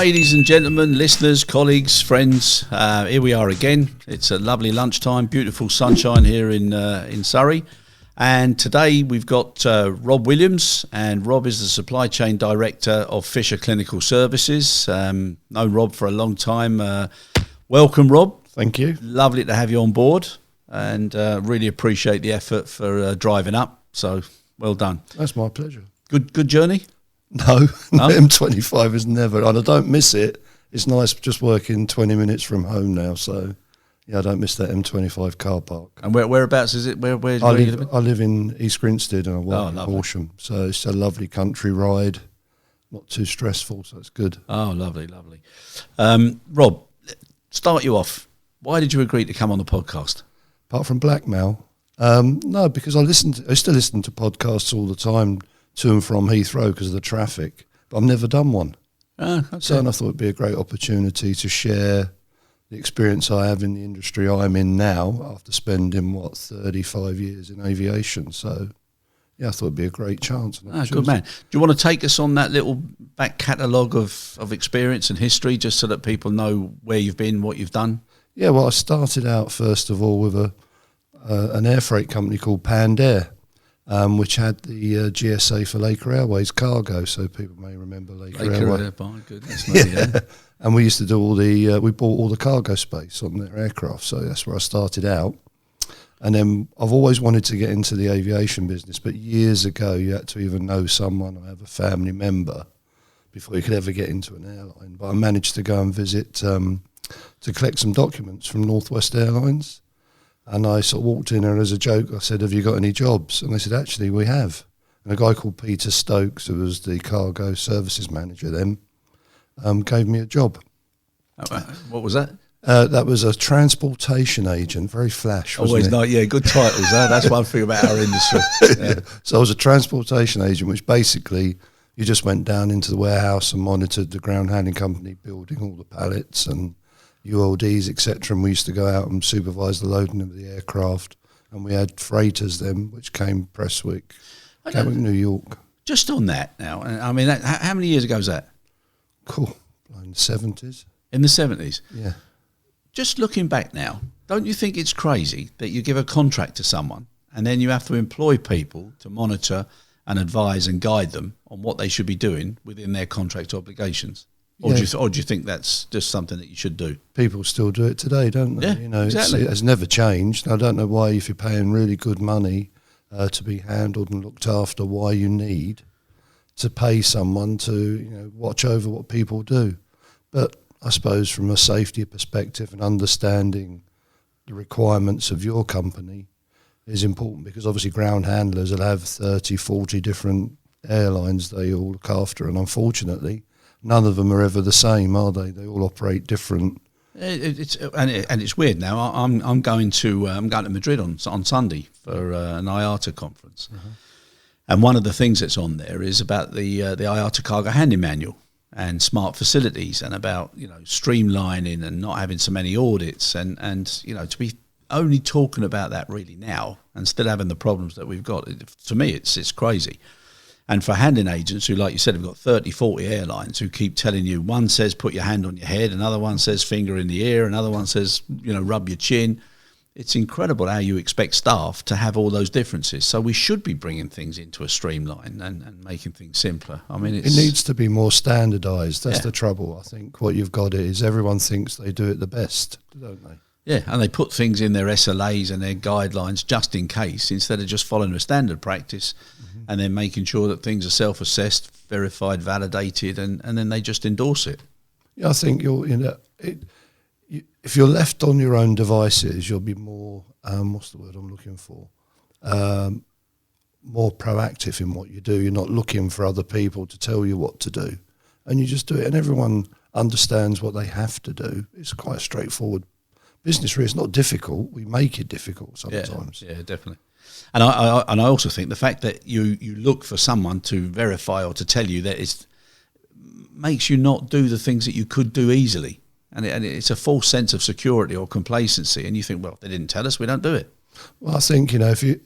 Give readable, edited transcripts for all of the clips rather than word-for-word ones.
ladies and gentlemen, listeners, colleagues, friends, here we are again. It's a lovely lunchtime, beautiful sunshine here in Surrey. And today we've got Rob Williams, and Rob is the Supply Chain Director of Fisher Clinical Services. Known Rob for a long time. Welcome, Rob. Thank you. Lovely to have you on board, and really appreciate the effort for driving up. So well done. That's my pleasure. Good journey? No, M25 is never, and I don't miss it. It's nice just working 20 minutes from home now, so yeah, I don't miss that M25 car park. And whereabouts is it? Where you living? I live in East Grinstead and I work in Horsham, so it's a lovely country ride, not too stressful, so it's good. Oh, lovely. Rob, start you off. Why did you agree to come on the podcast? Apart from blackmail, no, because I still listen to podcasts all the time, to and from Heathrow because of the traffic, but I've never done one. Okay. So and I thought it'd be a great opportunity to share the experience I have in the industry I'm in now after spending, 35 years in aviation. So, yeah, I thought it'd be a great chance. Good man. Do you want to take us on that little back catalogue of experience and history just so that people know where you've been, what you've done? Yeah, well, I started out, first of all, with an air freight company called Pandair, which had the GSA for Laker Airways cargo, so people may remember Laker Airways. My goodness, yeah. And we used to do we bought all the cargo space on their aircraft, so that's where I started out. And then I've always wanted to get into the aviation business, but years ago you had to either know someone or have a family member before you could ever get into an airline. But I managed to go and visit to collect some documents from Northwest Airlines. And I sort of walked in and as a joke, I said, "Have you got any jobs?" And they said, "Actually, we have." And a guy called Peter Stokes, who was the cargo services manager then, gave me a job. What was that? That was a transportation agent, very flash, wasn't Always it? nice, yeah, good titles. That's one thing about our industry. Yeah. So I was a transportation agent, which basically you just went down into the warehouse and monitored the ground handling company building all the pallets and ULDs, etc. And we used to go out and supervise the loading of the aircraft. And we had freighters then, which came Prestwick, New York. Just on that now, I mean, how many years ago was that? Cool. In the 70s. In the 70s? Yeah. Just looking back now, don't you think it's crazy that you give a contract to someone and then you have to employ people to monitor and advise and guide them on what they should be doing within their contract obligations? Or, yeah. do you think that's just something that you should do? People still do it today, don't they? Yeah, exactly. It has never changed. I don't know why, if you're paying really good money to be handled and looked after, why you need to pay someone to watch over what people do. But I suppose from a safety perspective and understanding the requirements of your company is important, because obviously ground handlers will have 30, 40 different airlines they all look after, and unfortunately none of them are ever the same, are they? They all operate different. It's weird now. I'm going to Madrid on Sunday for an IATA conference, and one of the things that's on there is about the IATA cargo handling manual and smart facilities, and about streamlining and not having so many audits, and to be only talking about that really now and still having the problems that we've got. To me, it's crazy. And for handling agents who, like you said, have got 30, 40 airlines who keep telling you, one says put your hand on your head, another one says finger in the ear, another one says, rub your chin. It's incredible how you expect staff to have all those differences. So we should be bringing things into a streamline and making things simpler. I mean, it needs to be more standardised. That's the trouble. I think what you've got is everyone thinks they do it the best, don't they? Yeah, and they put things in their SLAs and their guidelines just in case, instead of just following a standard practice and then making sure that things are self-assessed, verified, validated, and then they just endorse it. Yeah, I think if you're left on your own devices, you'll be more, what's the word I'm looking for? More proactive in what you do. You're not looking for other people to tell you what to do. And you just do it, and everyone understands what they have to do. It's quite straightforward business, really. It's not difficult. We make it difficult sometimes. Yeah, definitely. And I also think the fact that you look for someone to verify or to tell you that it makes you not do the things that you could do easily. And it's a false sense of security or complacency. And you think, well, they didn't tell us, we don't do it. Well, I think, if you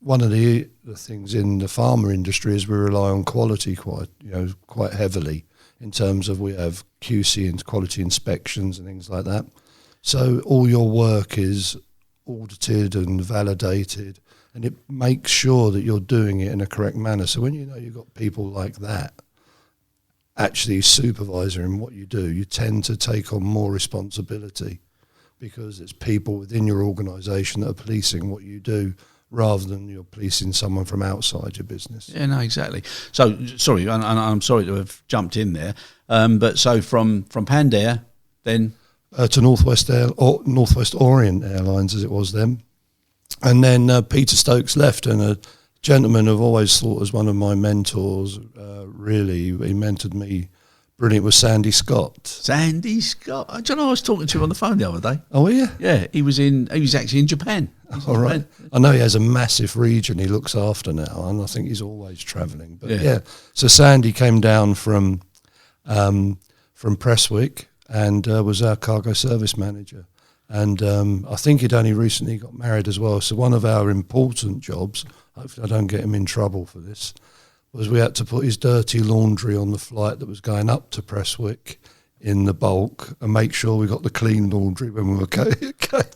one of the things in the pharma industry is we rely on quality quite heavily. in terms of we have QC and quality inspections and things like that. So all your work is audited and validated, and it makes sure that you're doing it in a correct manner. So when you know you've got people like that actually supervising what you do, you tend to take on more responsibility because it's people within your organisation that are policing what you do rather than you're policing someone from outside your business. Yeah, no, exactly. So, sorry, and I'm sorry to have jumped in there, but so from Pandair, then to Northwest Orient Airlines, as it was then, and then Peter Stokes left, and a gentleman I've always thought was one of my mentors. Really, he mentored me. Brilliant, was Sandy Scott. Sandy Scott. I don't know. I was talking to him on the phone the other day. Oh, yeah. Yeah, he was actually in Japan. All right. I know he has a massive region he looks after now, and I think he's always travelling. But yeah, so Sandy came down from Prestwick and was our cargo service manager. And I think he'd only recently got married as well. So one of our important jobs, hopefully I don't get him in trouble for this, was we had to put his dirty laundry on the flight that was going up to Prestwick in the bulk and make sure we got the clean laundry when we were going back.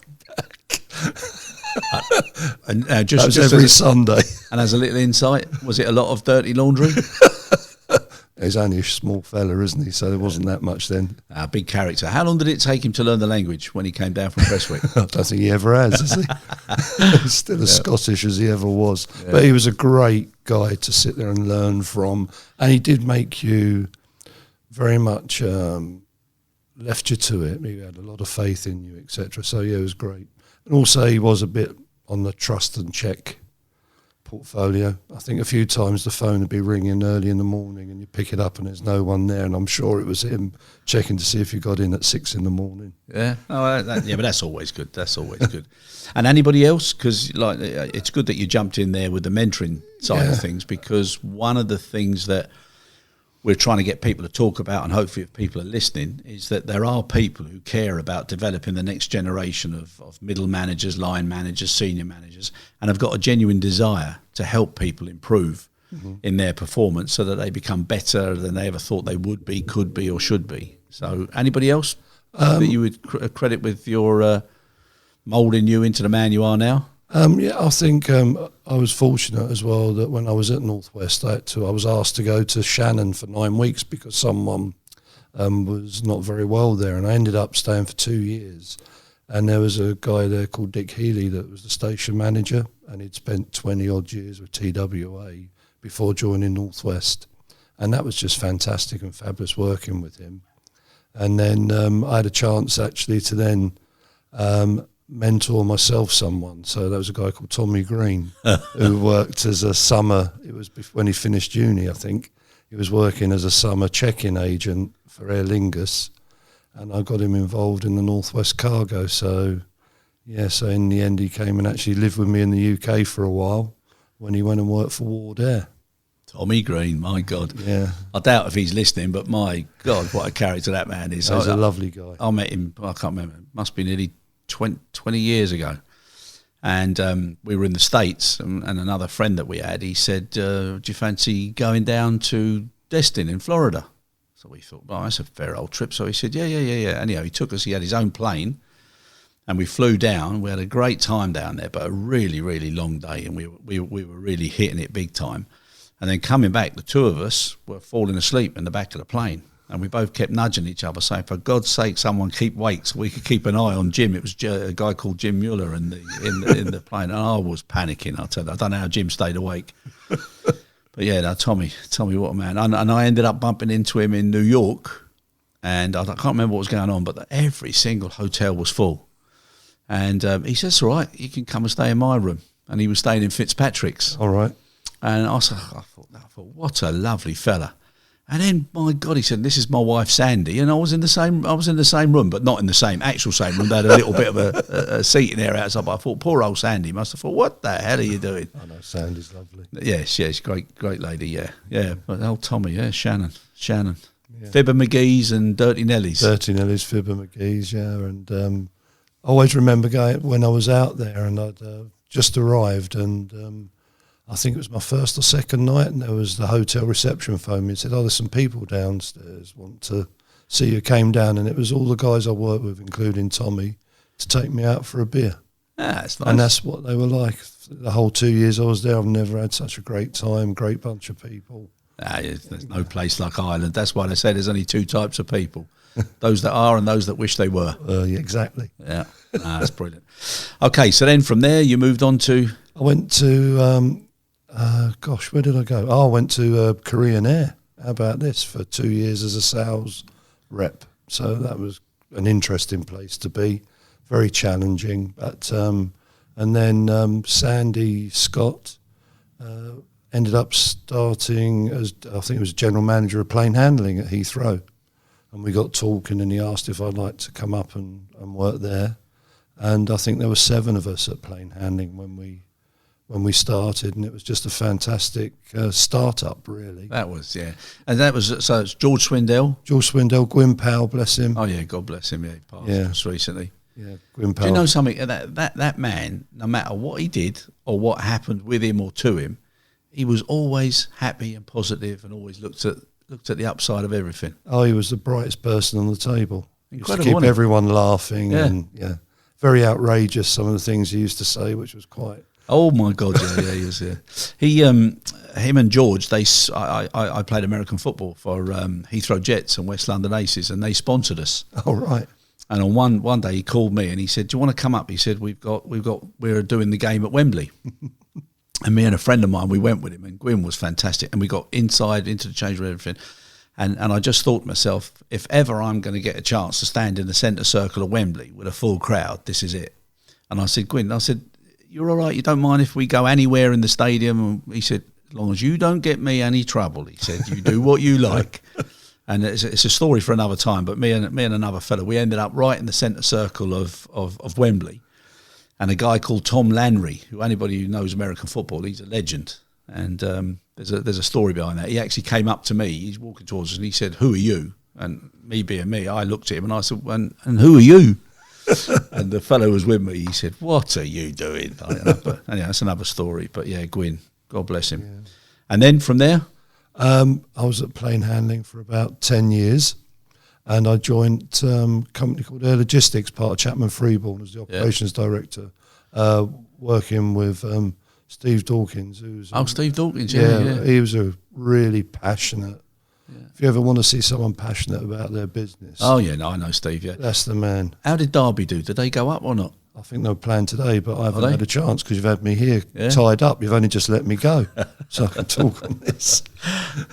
And just every Sunday. And as a little insight, was it a lot of dirty laundry? He's only a small fella, isn't he? So there wasn't that much then. Big character. How long did it take him to learn the language when he came down from Prestwick? I don't think he ever has he? He's still as Scottish as he ever was. Yeah. But he was a great guy to sit there and learn from. And he did make you very much left you to it. He had a lot of faith in you, etc. So, yeah, it was great. And also he was a bit on the trust and check portfolio. I think a few times the phone would be ringing early in the morning and you pick it up and there's no one there, and I'm sure it was him checking to see if you got in at 6 a.m. Yeah, but that's always good. That's always good. And anybody else? Because it's good that you jumped in there with the mentoring side of things, because one of the things that we're trying to get people to talk about, and hopefully if people are listening, is that there are people who care about developing the next generation of middle managers, line managers, senior managers, and have got a genuine desire to help people improve in their performance so that they become better than they ever thought they would be, could be, or should be. So anybody else that you would credit with your moulding you into the man you are now? I think I was fortunate as well that when I was at Northwest, I was asked to go to Shannon for 9 weeks because someone was not very well there, and I ended up staying for 2 years. And there was a guy there called Dick Healy that was the station manager, and he'd spent 20 odd years with TWA before joining Northwest, and that was just fantastic and fabulous working with him. And then I had a chance actually to then mentor myself someone. So that was a guy called Tommy Greene who worked as a summer, it was when he finished uni, I think. He was working as a summer check-in agent for Aer Lingus, and I got him involved in the Northwest Cargo. So in the end he came and actually lived with me in the UK for a while when he went and worked for Ward Air. Tommy Greene, my God. Yeah. I doubt if he's listening, but my God, what a character that man is. He's a lovely guy. I met him, I can't remember, it must be nearly 20 years ago. And we were in the States, and another friend that we had, he said, do you fancy going down to Destin in Florida? So we thought, well, that's a fair old trip. So he said, yeah. Anyhow, he took us, he had his own plane, and we flew down. We had a great time down there, but a really, really long day, and we were really hitting it big time. And then coming back, the two of us were falling asleep in the back of the plane. And we both kept nudging each other, saying, for God's sake, someone keep wake so we could keep an eye on Jim. It was a guy called Jim Mueller in the plane. And I was panicking, I'll tell you. I don't know how Jim stayed awake. But yeah, no, Tommy, what a man. And I ended up bumping into him in New York. And I can't remember what was going on, but every single hotel was full. And he said, it's all right, you can come and stay in my room. And he was staying in Fitzpatrick's. All right. And I thought, what a lovely fella. And then, my God, he said, this is my wife, Sandy. And I was in the same room, but not in the same room. They had a little bit of a seating area outside. But I thought, poor old Sandy must have thought, what the hell are you doing? I know, Sandy's lovely. Yes, great lady, yeah. But old Tommy, yeah, Shannon. Yeah. Fibber McGee's and Dirty Nelly's. Dirty Nelly's, Fibber McGee's, yeah. And I always remember going when I was out there and I'd just arrived, and I think it was my first or second night, and there was the hotel reception phone me and said, there's some people downstairs want to see you. Came down, and it was all the guys I worked with, including Tommy, to take me out for a beer. That's nice. And that's what they were like. The whole 2 years I was there, I've never had such a great time, great bunch of people. There's no place like Ireland. That's why they say there's only two types of people. Those that are and those that wish they were. Yeah, exactly. Yeah, that's brilliant. Okay, so then from there you moved on to... I went to, where did I go? I went to Korean Air. How about this? For 2 years as a sales rep. So that was an interesting place to be, very challenging. But and then Sandy Scott ended up starting as, I think it was general manager of plane handling at Heathrow. And we got talking, and he asked if I'd like to come up and work there. And I think there were 7 of us at plane handling when we started, and it was just a fantastic start-up, really. That was, yeah. And that was, so it's George Swindell? George Swindell, Gwyn Powell, bless him. Oh, yeah, God bless him, yeah, he passed just recently. Yeah, Gwyn Powell. Do you know something? That man, no matter what he did or what happened with him or to him, he was always happy and positive and always looked at the upside of everything. Oh, he was the brightest person on the table. He used to Incredible, keep everyone laughing, Yeah. and very outrageous, some of the things he used to say, which was quite... Oh my God! Yeah, he was. Yeah. Him and George. I played American football for Heathrow Jets and West London Aces, and they sponsored us. Oh right. And on one day he called me and he said, "Do you want to come up?" He said, "We're doing the game at Wembley." And me and a friend of mine, we went with him, and Gwyn was fantastic. And we got inside into the change room and everything. And I just thought to myself, if ever I'm going to get a chance to stand in the centre circle of Wembley with a full crowd, this is it. And I said, Gwyn, you're all right, you don't mind if we go anywhere in the stadium? And he said, as long as you don't get me any trouble, he said, you do what you like. And it's a story for another time, but me and another fella, we ended up right in the centre circle of Wembley. And a guy called Tom Lanry, who anybody who knows American football, he's a legend. And there's a story behind that. He actually came up to me, he's walking towards us, and he said, "Who are you?" And me being me, I looked at him and I said, and who are you? And the fellow was with me. He said, "What are you doing?" But anyway, that's another story. But yeah, Gwyn, God bless him. Yeah. And then from there? I was at plane handling for about 10 years, and I joined a company called Air Logistics, part of Chapman Freeborn, as the operations director, working with Steve Dawkins. Steve Dawkins, yeah. He was a really passionate. If you ever want to see someone passionate about their business. Oh, yeah, no, I know Steve, yeah. That's the man. How did Derby do? Did they go up or not? I think they were playing today, but I haven't had a chance because you've had me here tied up. You've only just let me go, so I can talk on this.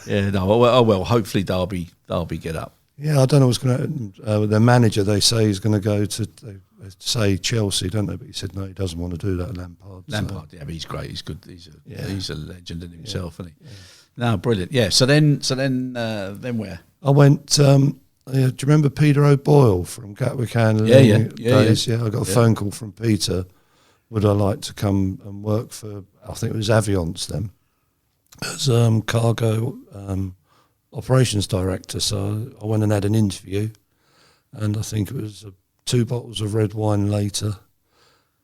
Yeah, no, well, hopefully Derby get up. Yeah, I don't know what's going to happen. Their manager, they say, he's going to go to, say, Chelsea, don't they? But he said, no, he doesn't want to do that, Lampard. Yeah, but he's great. He's good. He's a legend in himself, isn't he? Yeah. No, brilliant. Yeah. So then where? I went. Do you remember Peter O'Boyle from Gatwick Handling? Yeah. I got a phone call from Peter. Would I like to come and work for? I think it was Aviance then, as cargo operations director. So I went and had an interview, and I think it was 2 bottles of red wine later.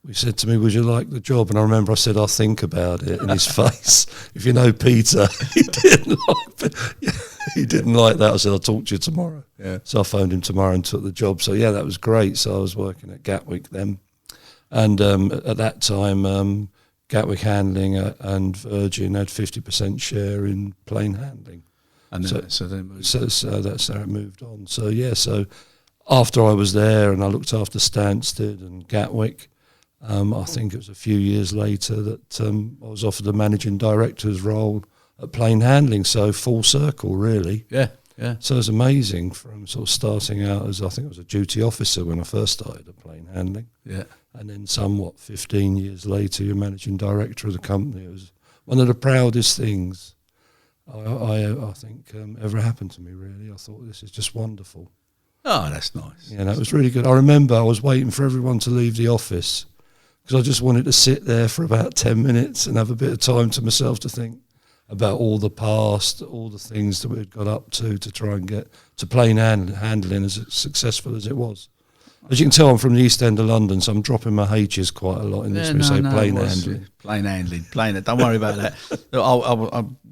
He said to me, "Would you like the job?" And I remember I said, "I'll think about it," in his face. If you know Peter, he didn't like that. I said, "I'll talk to you tomorrow." Yeah. So I phoned him tomorrow and took the job. So yeah, that was great. So I was working at Gatwick then. And at that time, Gatwick Handling and Virgin had 50% share in plane handling. And then, so that's how it moved on. So yeah, so after I was there and I looked after Stansted and Gatwick, I think it was a few years later that I was offered the managing director's role at plane handling. So full circle, really. Yeah, yeah. So it was amazing from sort of starting out as, I think I was a duty officer when I first started at plane handling. Yeah. And then 15 years later, you're managing director of the company. It was one of the proudest things I think ever happened to me, really. I thought, this is just wonderful. Oh, that's nice. Yeah, that was really good. I remember I was waiting for everyone to leave the office because I just wanted to sit there for about 10 minutes and have a bit of time to myself to think about all the past, all the things that we'd got up to try and get to plane handling as successful as it was. As you can tell, I'm from the East End of London, so I'm dropping my H's quite a lot in this. Plain handling. Plain handling. Don't worry about that.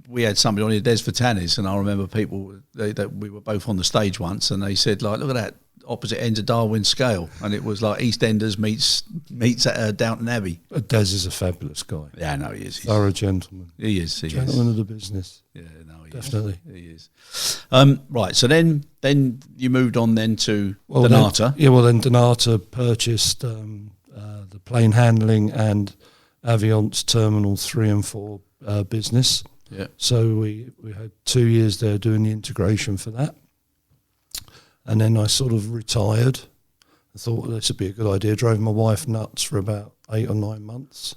We had somebody on here, Des Vitanis, and I remember people that we were both on the stage once, and they said, like, look at that, opposite ends of Darwin's scale, and it was like EastEnders meets at Downton Abbey. Des is a fabulous guy. Yeah, no, he is. Thorough gentleman. He is. Gentleman of the business. Yeah, no, definitely. He is. Right, so then you moved on then to Donata. Then Donata purchased the plane handling and Aviance Terminal 3 and 4 business. Yeah. So we had 2 years there doing the integration for that. And then I sort of retired. I thought, well, this would be a good idea. Drove my wife nuts for about 8 or 9 months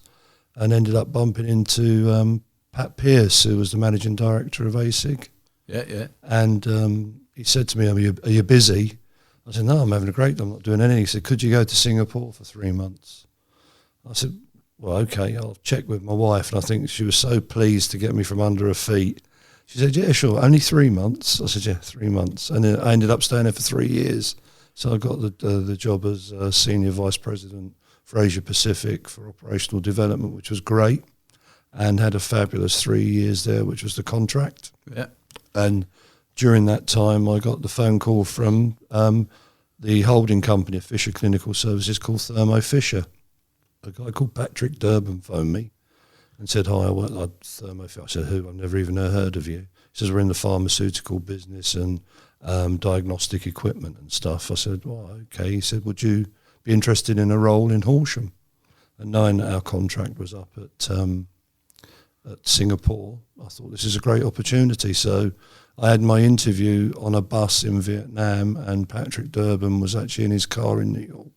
and ended up bumping into Pat Pierce, who was the managing director of ASIG. Yeah. And he said to me, are you busy? I said, no, I'm having a great time. I'm not doing anything. He said, could you go to Singapore for 3 months? I said, well, okay, I'll check with my wife. And I think she was so pleased to get me from under her feet. She said, yeah, sure, only 3 months. I said, yeah, 3 months. And then I ended up staying there for 3 years. So I got the job as Senior Vice President for Asia Pacific for Operational Development, which was great, and had a fabulous 3 years there, which was the contract. Yeah. And during that time, I got the phone call from the holding company of Fisher Clinical Services called Thermo Fisher. A guy called Patrick Durbin phoned me and said, hi, I work like Thermo Fisher. I said, who? I've never even heard of you. He says, we're in the pharmaceutical business and diagnostic equipment and stuff. I said, well, okay. He said, would you be interested in a role in Horsham? And knowing that our contract was up at Singapore, I thought this is a great opportunity. So I had my interview on a bus in Vietnam, and Patrick Durbin was actually in his car in New York.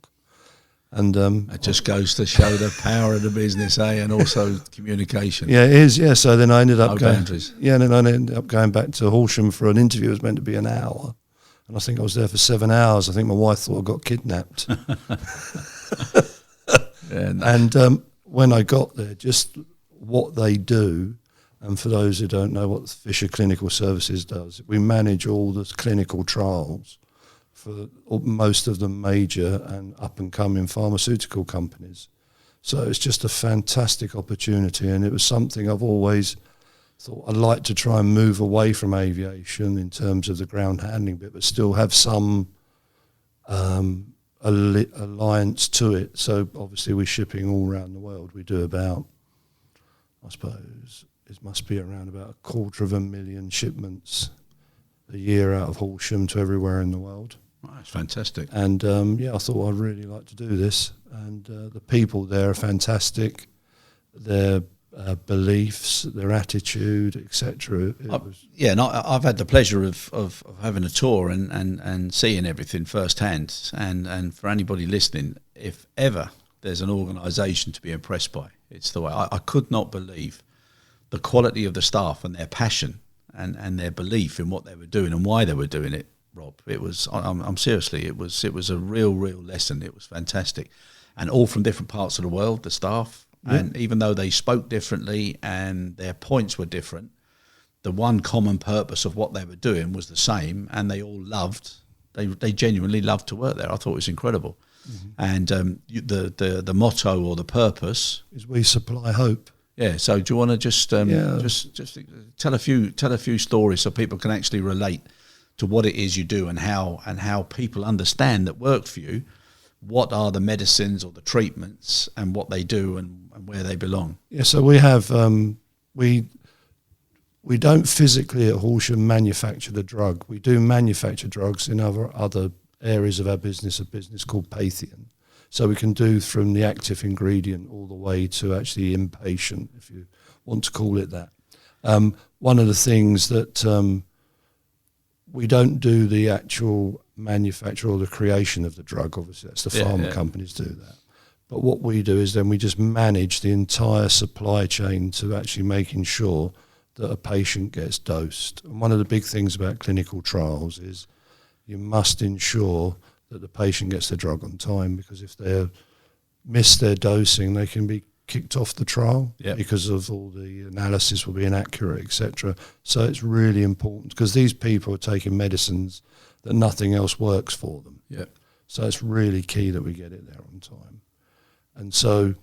And it just goes to show the power of the business, and also communication. Yeah, it is. Yeah, so then I ended up boundaries. Yeah, and then I ended up going back to Horsham for an interview. It was meant to be an hour, and I think I was there for 7 hours. I think my wife thought I got kidnapped. And when I got there, just what they do, and for those who don't know what Fisher Clinical Services does, we manage all the clinical trials for most of the major and up-and-coming pharmaceutical companies. So it's just a fantastic opportunity, and it was something I've always thought I'd like to try and move away from aviation in terms of the ground handling bit, but still have some alliance to it. So obviously we're shipping all around the world. We do about, I suppose, it must be around about 250,000 shipments a year out of Horsham to everywhere in the world. Oh, that's fantastic. And I thought I'd really like to do this. And the people there are fantastic. Their beliefs, their attitude, etc. And I've had the pleasure of having a tour and seeing everything firsthand. And for anybody listening, if ever there's an organisation to be impressed by, it's the way. I could not believe the quality of the staff and their passion and their belief in what they were doing and why they were doing it. Rob, it was. I'm seriously. It was a real lesson. It was fantastic, and all from different parts of the world. The staff, and even though they spoke differently and their points were different, the one common purpose of what they were doing was the same, and they all loved. They genuinely loved to work there. I thought it was incredible, and the motto or the purpose is we supply hope. Yeah. So do you want to just tell a few stories so people can actually relate to what it is you do and how people understand that work for you, what are the medicines or the treatments and what they do and where they belong? Yeah, so we have, we don't physically at Horsham manufacture the drug. We do manufacture drugs in other areas of our business, a business called Patheon. So we can do from the active ingredient all the way to actually inpatient, if you want to call it that. One of the things that we don't do the actual manufacture or the creation of the drug. Obviously, that's the pharma companies do that. But what we do is then we just manage the entire supply chain to actually making sure that a patient gets dosed. And one of the big things about clinical trials is you must ensure that the patient gets the drug on time, because if they miss their dosing, they can be kicked off the trial because of all the analysis will be inaccurate, etc. So it's really important because these people are taking medicines that nothing else works for them. Yeah. So it's really key that we get it there on time. And so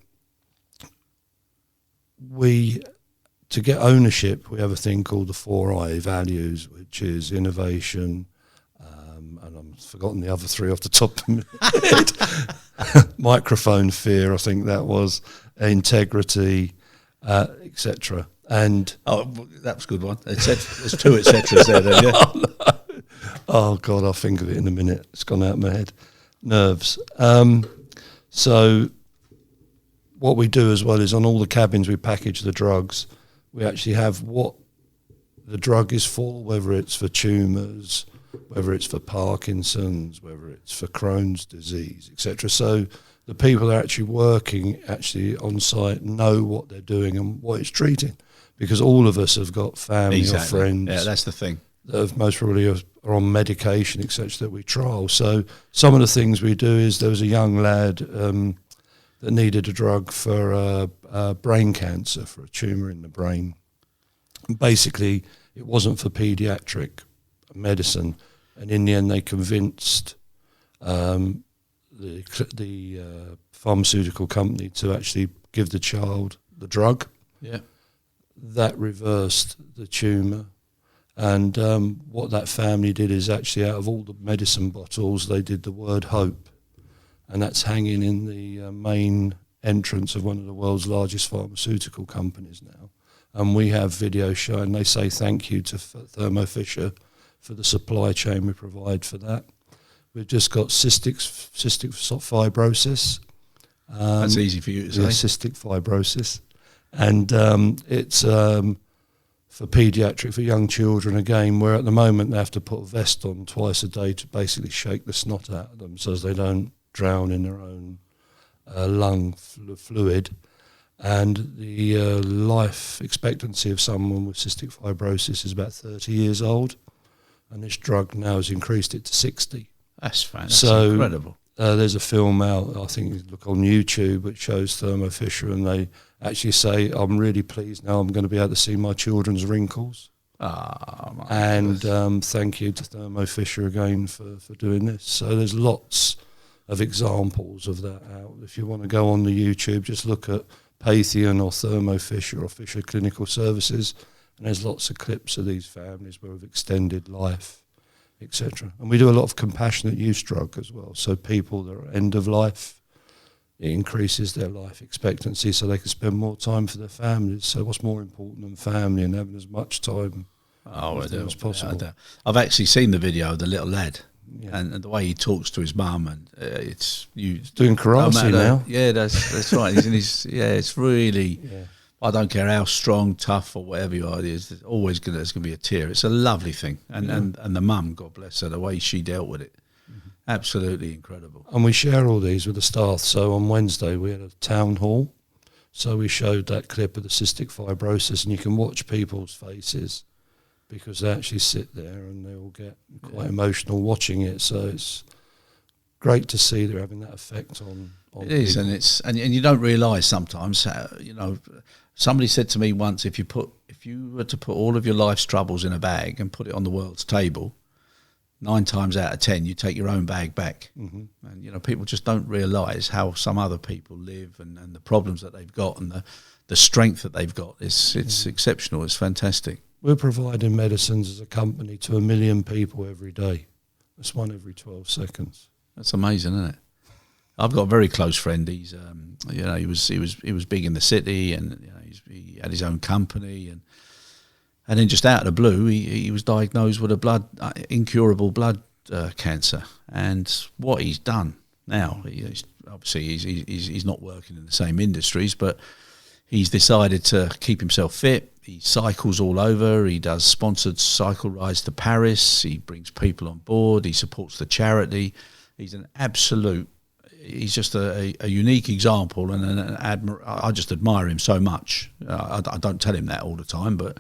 to get ownership, we have a thing called the 4I values, which is innovation, and I've forgotten the other 3 off the top of my head. Microphone fear, I think that was, integrity, etc. And that was a good one. There's 2 etceteras there, then, yeah. Oh God, I'll think of it in a minute. It's gone out of my head. Nerves. So what we do as well is on all the cabins we package the drugs. We actually have what the drug is for, whether it's for tumours, whether it's for Parkinson's, whether it's for Crohn's disease, etc. So the people that are actually working on site know what they're doing and what it's treating, because all of us have got family or friends. Yeah, that's the thing. That have most probably are on medication, etc. that we trial. So some of the things we do is there was a young lad that needed a drug for brain cancer, for a tumour in the brain. And basically, it wasn't for paediatric medicine, and in the end, they convinced the pharmaceutical company to actually give the child the drug. Yeah, that reversed the tumour. And what that family did is actually, out of all the medicine bottles, they did the word hope. And that's hanging in the main entrance of one of the world's largest pharmaceutical companies now. And we have videos showing, they say thank you to Thermo Fisher for the supply chain we provide for that. We've just got cystic fibrosis. That's easy for you to say. Yeah, cystic fibrosis. And it's for paediatric, for young children, again, where at the moment they have to put a vest on twice a day to basically shake the snot out of them so as they don't drown in their own lung fluid. And the life expectancy of someone with cystic fibrosis is about 30 years old, and this drug now has increased it to 60. That's fantastic. Incredible. There's a film out, I think you look on YouTube, which shows Thermo Fisher, and they actually say, I'm really pleased now I'm going to be able to see my children's wrinkles. And thank you to Thermo Fisher again for doing this. So there's lots of examples of that out. If you want to go on the YouTube, just look at Patheon or Thermo Fisher or Fisher Clinical Services, and there's lots of clips of these families where we've extended life, etc. And we do a lot of compassionate use drug as well. So people that are end of life, it increases their life expectancy so they can spend more time for their families. So what's more important than family and having as much time as possible? Yeah, I've actually seen the video of the little lad, and the way he talks to his mum, and he's doing karate now. Yeah, that's right. He's in his it's really. Yeah. I don't care how strong, tough, or whatever you are. There's always there's going to be a tear. It's a lovely thing, and the mum, God bless her, the way she dealt with it, absolutely incredible. And we share all these with the staff. So on Wednesday we had a town hall, so we showed that clip of the cystic fibrosis, and you can watch people's faces because they actually sit there and they all get quite emotional watching it. So it's great to see they're having that effect on it is, people. And you don't realise sometimes how, somebody said to me once, if you were to put all of your life's troubles in a bag and put it on the world's table, 9 times out of 10 you take your own bag back. And people just don't realise how some other people live and the problems that they've got and the strength that they've got. It's exceptional. It's fantastic. We're providing medicines as a company to 1 million people every day. That's 1 every 12 seconds. That's amazing, isn't it? I've got a very close friend. He's, he was big in the city, and he had his own company, and then just out of the blue, he was diagnosed with a incurable blood cancer. And what he's done now, he's not working in the same industries, but he's decided to keep himself fit. He cycles all over. He does sponsored cycle rides to Paris. He brings people on board. He supports the charity. He's he's just a unique example and I just admire him so much. I don't tell him that all the time, but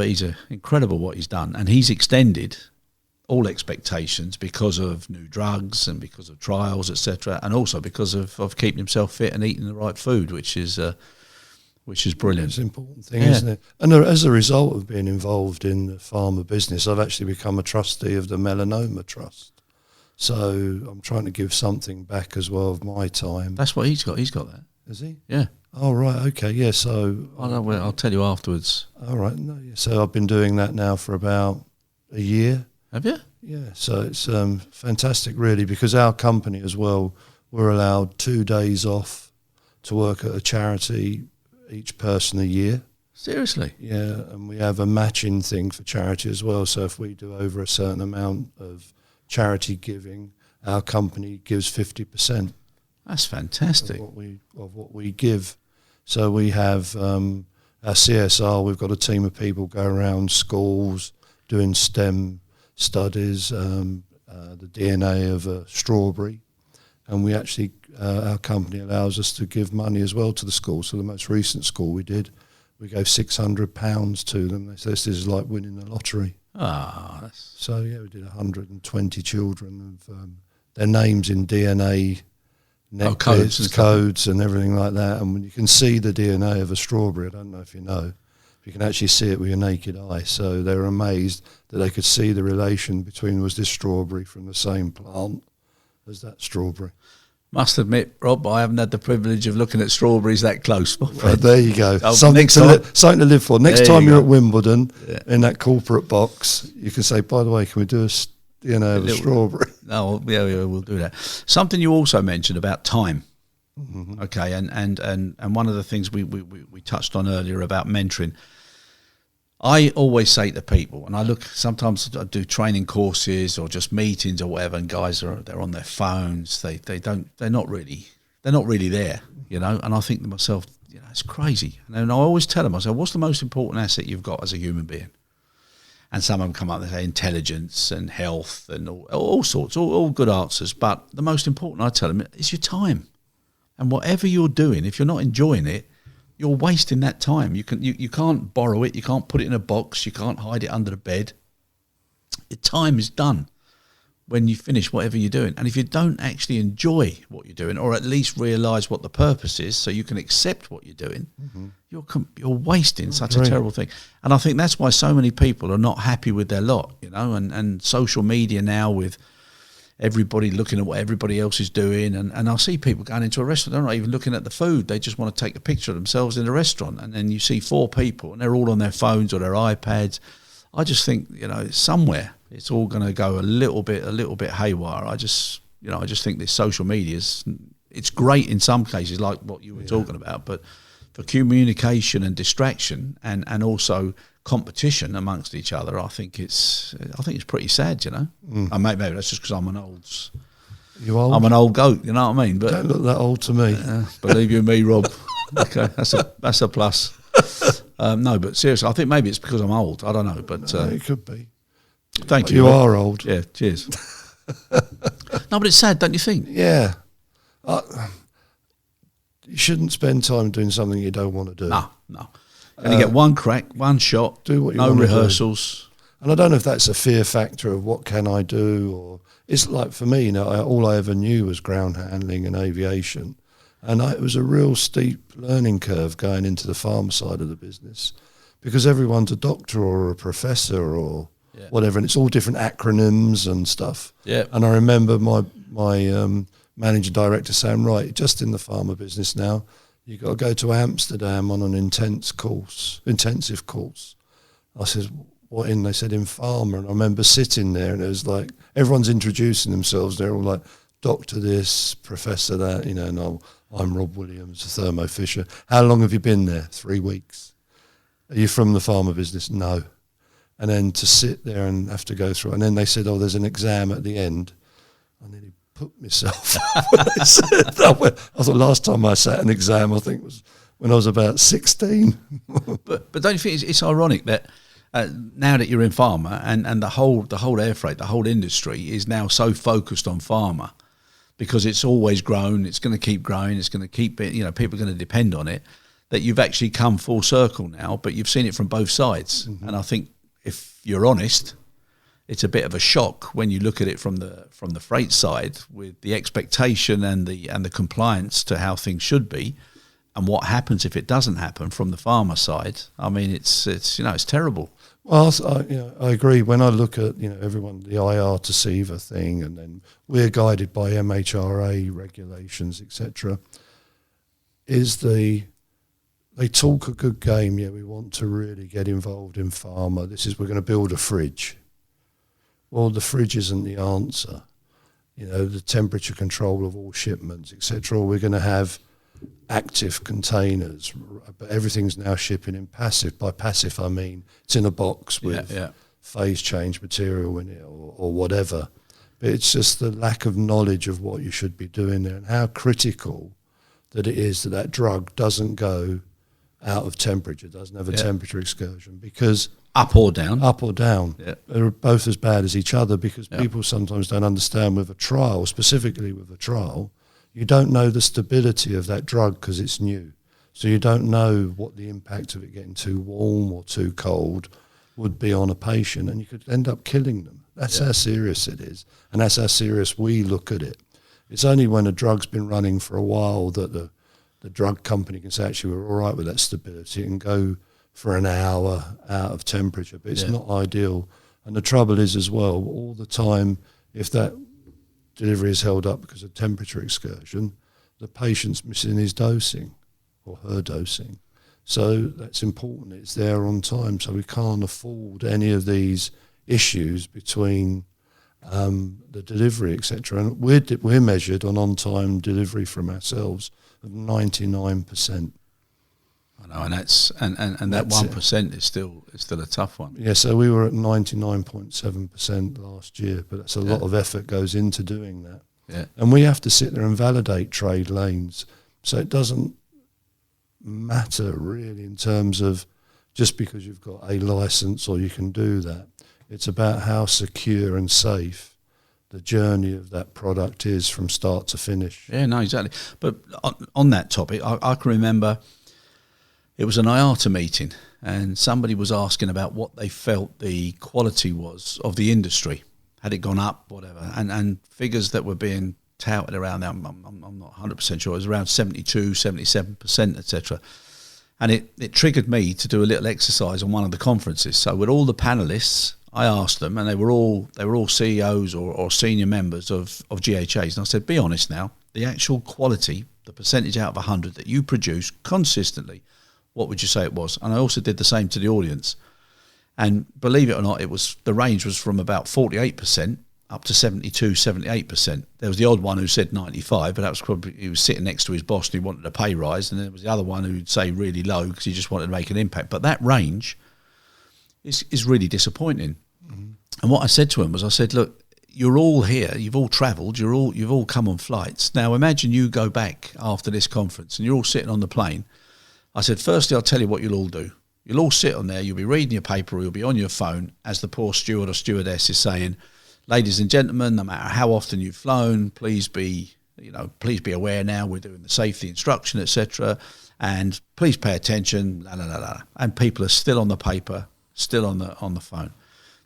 he's incredible what he's done. And he's extended all expectations because of new drugs and because of trials, etc., and also because of keeping himself fit and eating the right food, which is brilliant. It's an important thing, isn't it? And as a result of being involved in the pharma business, I've actually become a trustee of the Melanoma Trust. So I'm trying to give something back as well of my time. That's what he's got. He's got that. Is he? Yeah. Oh, right. Okay. Yeah. So I'll tell you afterwards. all right. No, yeah. So I've been doing that now for about a year. Have you? Yeah. So it's fantastic, really, because our company as well, we're allowed 2 days off to work at a charity, each person a year. Seriously? Yeah. And we have a matching thing for charity as well. So if we do over a certain amount of charity giving, our company gives 50%. That's fantastic. Of what we give. So we have our CSR, we've got a team of people go around schools doing STEM studies, the DNA of a strawberry, and we actually, our company allows us to give money as well to the school. So the most recent school we did, we gave £600 to them. They said this is like winning the lottery. So yeah, we did 120 children of their names in DNA, codes and everything like that. And when you can see the DNA of a strawberry, I don't know if you know, you can actually see it with your naked eye. So they were amazed that they could see the relation between, was this strawberry from the same plant as that strawberry. Must admit, Rob, I haven't had the privilege of looking at strawberries that close. Well, there you go. Something to live for. Next time you're at Wimbledon, in that corporate box, you can say, by the way, can we do a strawberry? No, yeah, we'll do that. Something you also mentioned about time. Mm-hmm. Okay, and one of the things we touched on earlier about mentoring, I always say to people, and sometimes I do training courses or just meetings or whatever, and guys they're on their phones. They're not really there, you know. And I think to myself, you know, it's crazy. And I always tell them, I say, what's the most important asset you've got as a human being? And some of them come up and say intelligence and health and all sorts, all good answers. But the most important, I tell them, is your time. And whatever you're doing, if you're not enjoying it, you're wasting that time. You can't borrow it. You can't put it in a box. You can't hide it under the bed. Your time is done when you finish whatever you're doing. And if you don't actually enjoy what you're doing, or at least realise what the purpose is, so you can accept what you're doing, mm-hmm. you're wasting such a terrible thing. And I think that's why so many people are not happy with their lot, you know. And social media now, with everybody looking at what everybody else is doing, and I see people going into a restaurant, they're not even looking at the food, they just want to take a picture of themselves in the restaurant, and then you see 4 people and they're all on their phones or their iPads. I just think, you know, somewhere it's all going to go a little bit haywire. I just think this social media it's great in some cases, like what you were talking about, but for communication and distraction and also competition amongst each other, I think it's pretty sad, you know. And maybe that's just because I'm an old goat, you know what I mean? But don't look that old to me. Believe you me, Rob. Okay, that's a plus. No, but seriously, I think maybe it's because I'm old. I don't know, but it could be. Thank you. You are old. Yeah. Cheers. No, but it's sad, don't you think? Yeah. You shouldn't spend time doing something you don't want to do. No. And you get one crack, one shot, do what you no want rehearsals. To do. And I don't know if that's a fear factor of what can I do, or it's like for me, you know, all I ever knew was ground handling and aviation. And it was a real steep learning curve going into the pharma side of the business, because everyone's a doctor or a professor or whatever, and it's all different acronyms and stuff. Yeah. And I remember my managing director saying, right, just in the pharma business now, you've got to go to Amsterdam on an intensive course. I said, what in? They said in pharma. And I remember sitting there, and it was like everyone's introducing themselves. They're all like, doctor this, professor that, you know, and I'm Rob Williams, Thermo Fisher. How long have you been there? 3 weeks. Are you from the pharma business? No. And then to sit there and have to go through. And then they said, oh, there's an exam at the end. I nearly put myself when they said that. I thought last time I sat an exam, I think was when I was about 16. but don't you think it's ironic that now that you're in pharma and the whole air freight, the whole industry is now so focused on pharma, because it's always grown, it's going to keep growing, it's going to keep it, you know, people are going to depend on it, that you've actually come full circle now, but you've seen it from both sides. Mm-hmm. And I think if you're honest, it's a bit of a shock when you look at it from the freight side, with the expectation and the compliance to how things should be, and what happens if it doesn't happen from the pharma side. I mean, it's terrible. Well, I agree. When I look at everyone, the IR to SEVA thing, and then we're guided by MHRA regulations, etc. They talk a good game. Yeah, we want to really get involved in pharma. We're going to build a fridge. Well, the fridge isn't the answer. The temperature control of all shipments, etc. We're going to have active containers, but everything's now shipping in passive. By passive, I mean it's in a box with phase change material in it or whatever. But it's just the lack of knowledge of what you should be doing there and how critical that it is that drug doesn't go out of temperature, doesn't have a temperature excursion, because up or down, they're both as bad as each other, because people sometimes don't understand with a trial, specifically with a trial, you don't know the stability of that drug because it's new. So you don't know what the impact of it getting too warm or too cold would be on a patient, and you could end up killing them. That's how serious it is, and that's how serious we look at it. It's only when a drug's been running for a while that the drug company can say, actually, we're all right with that stability and go for an hour out of temperature, but it's not ideal. And the trouble is as well, all the time, if that delivery is held up because of temperature excursion, the patient's missing his dosing or her dosing. So that's important. It's there on time. So we can't afford any of these issues between the delivery, etc. And we're measured on-time delivery from ourselves of 99%. I know, and that 1% is still a tough one. Yeah, so we were at 99.7% last year, but that's a lot of effort goes into doing that. Yeah. And we have to sit there and validate trade lanes. So it doesn't matter really in terms of just because you've got a license or you can do that. It's about how secure and safe the journey of that product is from start to finish. Yeah, no, exactly. But on that topic, I can remember it was an IATA meeting and somebody was asking about what they felt the quality was of the industry. Had it gone up, whatever? And figures that were being touted around there, I'm not 100% sure, it was around 72, 77%, etc. And it triggered me to do a little exercise on one of the conferences. So with all the panelists, I asked them, and they were all CEOs or senior members of GHAs, and I said, be honest now, the actual quality, the percentage out of 100 that you produce consistently, what would you say it was? And I also did the same to the audience. And believe it or not, the range was from about 48% up to 72, 78%. There was the odd one who said 95, but that was probably, he was sitting next to his boss and he wanted a pay rise, and then there was the other one who'd say really low because he just wanted to make an impact. But that range is really disappointing. Mm-hmm. And what I said to him was, I said, look, you're all here, you've all travelled, you've all come on flights. Now imagine you go back after this conference and you're all sitting on the plane. I said, firstly, I'll tell you what you'll all do. You'll all sit on there, you'll be reading your paper, or you'll be on your phone as the poor steward or stewardess is saying, ladies and gentlemen, no matter how often you've flown, please be aware now we're doing the safety instruction, etc. And please pay attention, la la la la. And people are still on the paper, still on the phone.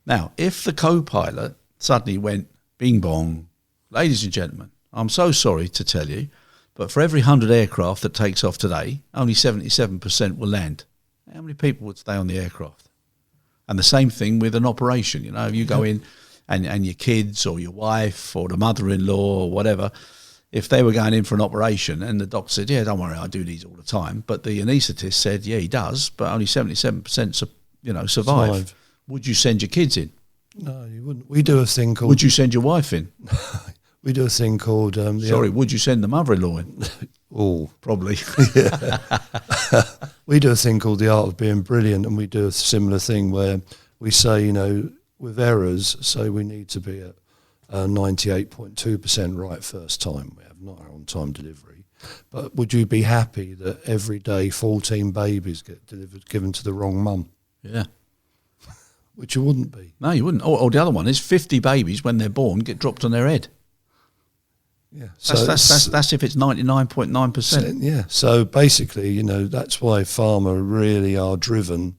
Now, if the co-pilot suddenly went bing bong, ladies and gentlemen, I'm so sorry to tell you, but for every 100 aircraft that takes off today, only 77% will land. How many people would stay on the aircraft? And the same thing with an operation. If you go in and your kids or your wife or the mother-in-law or whatever, if they were going in for an operation and the doctor said, yeah, don't worry, I do these all the time, but the anaesthetist said, yeah, he does, but only 77% survive. Would you send your kids in? No, you wouldn't. We do a thing called... Would you send your wife in? We do a thing called... would you send the mother-in-law in? Oh, probably. Yeah. We do a thing called the art of being brilliant, and we do a similar thing where we say, with errors, so we need to be at 98.2% right first time. We have not our on-time delivery. But would you be happy that every day 14 babies get given to the wrong mum? Yeah. Which you wouldn't be. No, you wouldn't. Or the other one is 50 babies, when they're born, get dropped on their head. Yeah, so that's if it's 99.9%. Yeah, so basically, that's why pharma really are driven,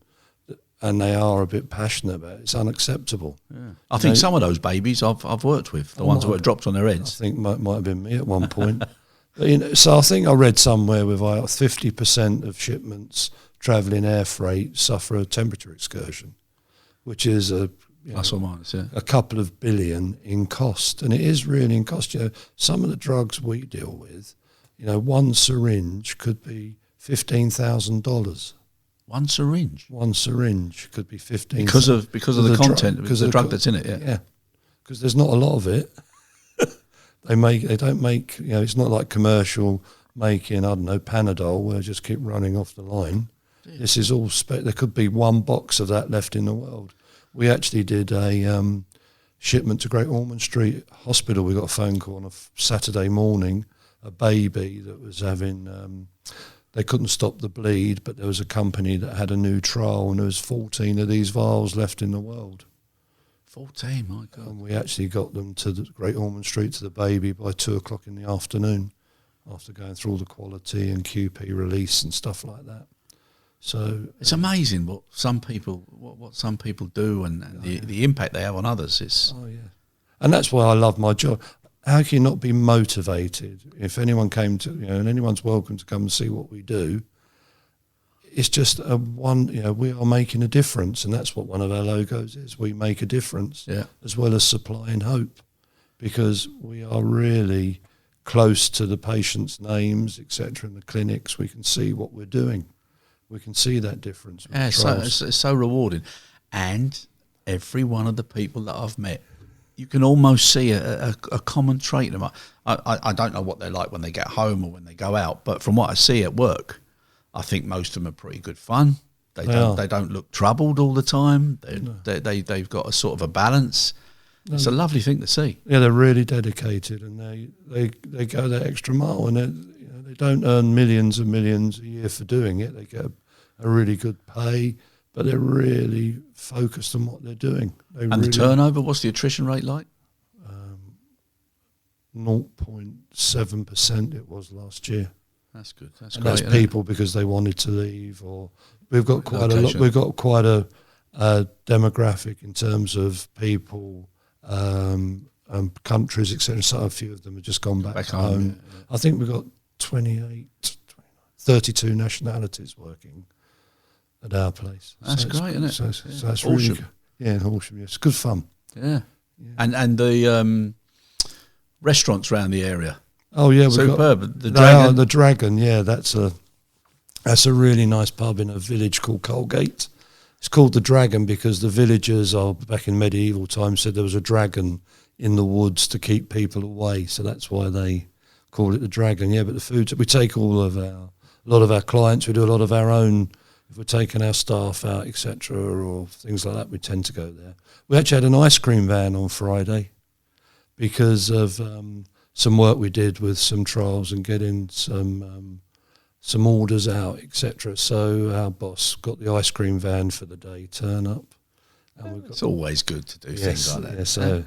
and they are a bit passionate about it. It's unacceptable. Yeah. I think some of those babies I've worked with, the ones who were dropped on their heads. I think might have been me at one point. So I think I read somewhere with 50% of shipments travelling air freight suffer a temperature excursion, which is plus or minus, a couple of billion in cost. And it is really in cost. Some of the drugs we deal with, one syringe could be $15,000. One syringe? One syringe could be $15,000. Because of the content, because of the drug that's in it, Yeah, because there's not a lot of it. They don't make, it's not like commercial making, I don't know, Panadol, where they just keep running off the line. Yeah. This is all, there could be one box of that left in the world. We actually did a shipment to Great Ormond Street Hospital. We got a phone call on a Saturday morning, a baby that was having, they couldn't stop the bleed, but there was a company that had a new trial and there was 14 of these vials left in the world. 14, my God. And we actually got them to the Great Ormond Street to the baby by 2:00 in the afternoon after going through all the quality and QP release and stuff like that. So it's amazing what some people do and the impact they have on others. And that's why I love my job. How can you not be motivated? If anyone came to, and anyone's welcome to come and see what we do, it's just we are making a difference, and that's what one of our logos is. We make a difference, as well as supplying hope, because we are really close to the patients' names, etc., in the clinics. We can see what we're doing. We can see that difference. Yeah, it's so rewarding. And every one of the people that I've met, you can almost see a common trait in them. I don't know what they're like when they get home or when they go out, but from what I see at work, I think most of them are pretty good fun. They don't look troubled all the time. They've got a sort of a balance. It's a lovely thing to see. Yeah, they're really dedicated, and they go that extra mile, and they don't earn millions and millions a year for doing it. They get a really good pay, but they're really focused on what they're doing. The turnover, what's the attrition rate like? 0.7% it was last year. That's good. That's great. That's people because they wanted to leave, or we've got quite a lot. We've got quite a demographic in terms of people, countries, etc. So a few of them have just gone back home. Yeah. I think we've got 32 nationalities working at our place. That's great, isn't it? So that's really good. Yeah, in Horsham. It's good fun. Yeah. And the restaurants around the area. Oh yeah, superb. The Dragon. The Dragon. Yeah, that's a really nice pub in a village called Colgate. It's called the Dragon because the villagers back in medieval times said there was a dragon in the woods to keep people away, so that's why they call it the Dragon. Yeah, but the food, we take a lot of our clients, we do a lot of our own. If we're taking our staff out, etc., or things like that, we tend to go there. We actually had an ice cream van on Friday because of some work we did with some trials and getting some orders out, etc. So our boss got the ice cream van for the day turn up. And it's always good to do things like that.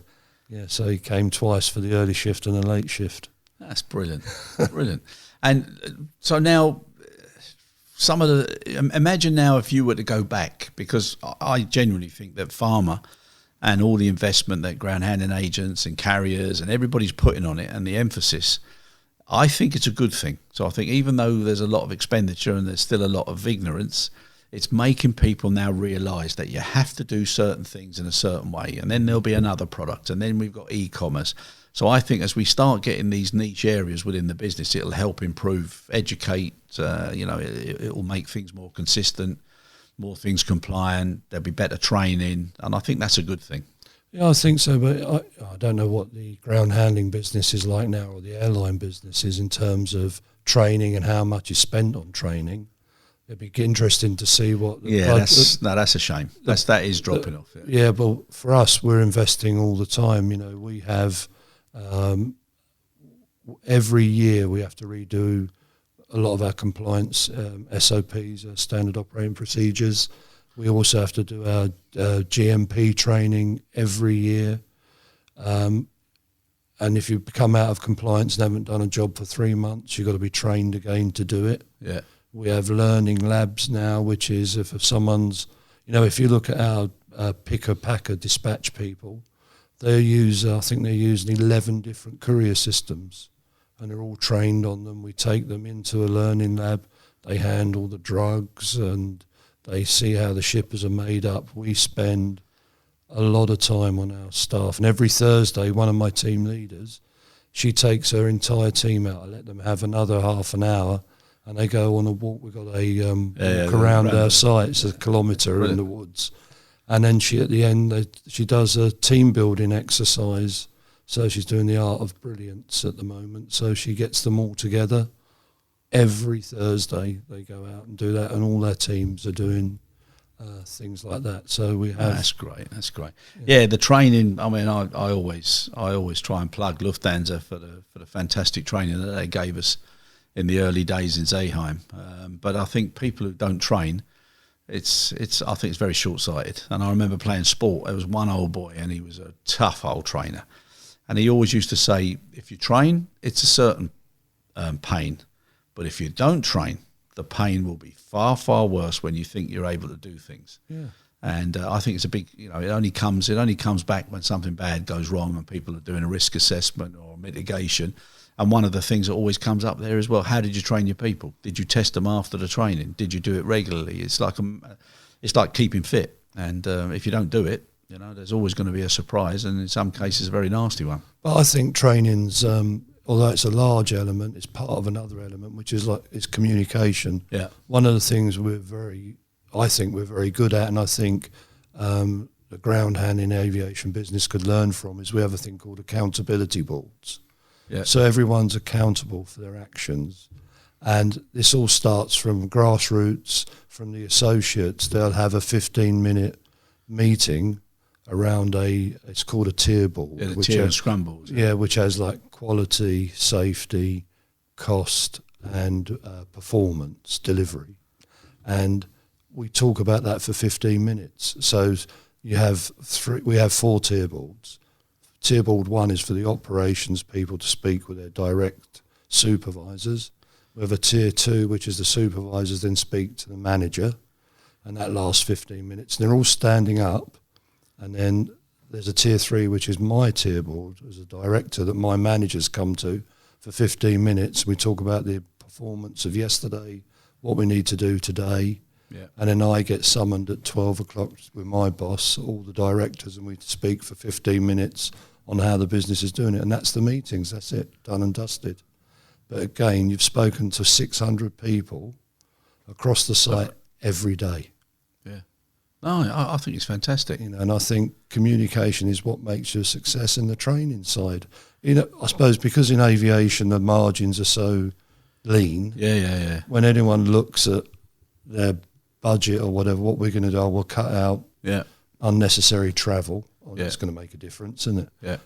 So he came twice for the early shift and the late shift. That's brilliant, brilliant. And so now, imagine now if you were to go back, because I genuinely think that pharma and all the investment that ground handling agents and carriers and everybody's putting on it and the emphasis, I think it's a good thing. So I think even though there's a lot of expenditure and there's still a lot of ignorance, it's making people now realise that you have to do certain things in a certain way, and then there'll be another product, and then we've got e-commerce. So I think as we start getting these niche areas within the business, it'll help improve, educate, it'll make things more consistent, more things compliant, there'll be better training, and I think that's a good thing. Yeah, I think so, but I don't know what the ground handling business is like now, or the airline business is in terms of training and how much is spent on training. It'd be interesting to see what. That's a shame. That is dropping off. Yeah, but for us, we're investing all the time. We have every year we have to redo a lot of our compliance SOPs, standard operating procedures. We also have to do our GMP training every year. And if you come out of compliance and haven't done a job for 3 months, you've got to be trained again to do it. Yeah. We have learning labs now, which is if someone's, if you look at our picker-packer dispatch people, I think they're using 11 different courier systems. and they're all trained on them. We take them into a learning lab. They handle the drugs and they see how the shippers are made up. We spend a lot of time on our staff. And every Thursday, one of my team leaders, she takes her entire team out. I let them have another half an hour and they go on a walk. We've got a walk around our site. It's a kilometre in the woods. And then she, at the end, she does a team building exercise. So she's doing the art of brilliance at the moment. So she gets them all together. Every Thursday they go out and do that, and all their teams are doing things like that. So we have. That's great. That's great. Yeah, the training. I mean, I always try and plug Lufthansa for the fantastic training that they gave us in the early days in Zeeheim. But I think people who don't train, I think it's very short-sighted. And I remember playing sport. There was one old boy, and he was a tough old trainer, and he always used to say, if you train, it's a certain pain. But if you don't train, the pain will be far, far worse when you think you're able to do things. Yeah. And I think it's a big, it only comes back when something bad goes wrong and people are doing a risk assessment or mitigation. And one of the things that always comes up there as well, how did you train your people? Did you test them after the training? Did you do it regularly? It's like keeping fit. And if you don't do it, there's always going to be a surprise, and in some cases a very nasty one. But I think training's, although it's a large element, it's part of another element, which is it's communication. Yeah. One of the things I think we're very good at, and I think the ground hand in aviation business could learn from, is we have a thing called accountability boards. Yeah. So everyone's accountable for their actions. And this all starts from grassroots, from the associates. They'll have a 15-minute meeting around it's called a tier board. Yeah, the tier and scrum boards. Yeah, which has quality, safety, cost, and performance, delivery. And we talk about that for 15 minutes. So we have 4 tier boards. Tier board 1 is for the operations people to speak with their direct supervisors. We have a tier 2, which is the supervisors then speak to the manager, and that lasts 15 minutes. And they're all standing up. And then there's a tier 3, which is my tier board as a director, that my managers come to for 15 minutes. We talk about the performance of yesterday, what we need to do today. Yeah. And then I get summoned at 12 o'clock with my boss, all the directors, and we speak for 15 minutes on how the business is doing it. And that's the meetings. That's it, done and dusted. But again, you've spoken to 600 people across the site every day. No, I think it's fantastic. And I think communication is what makes you a success in the training side. I suppose because in aviation the margins are so lean. Yeah. When anyone looks at their budget or whatever, what we're going to do, we'll cut out unnecessary travel. It's going to make a difference, isn't it? Yeah.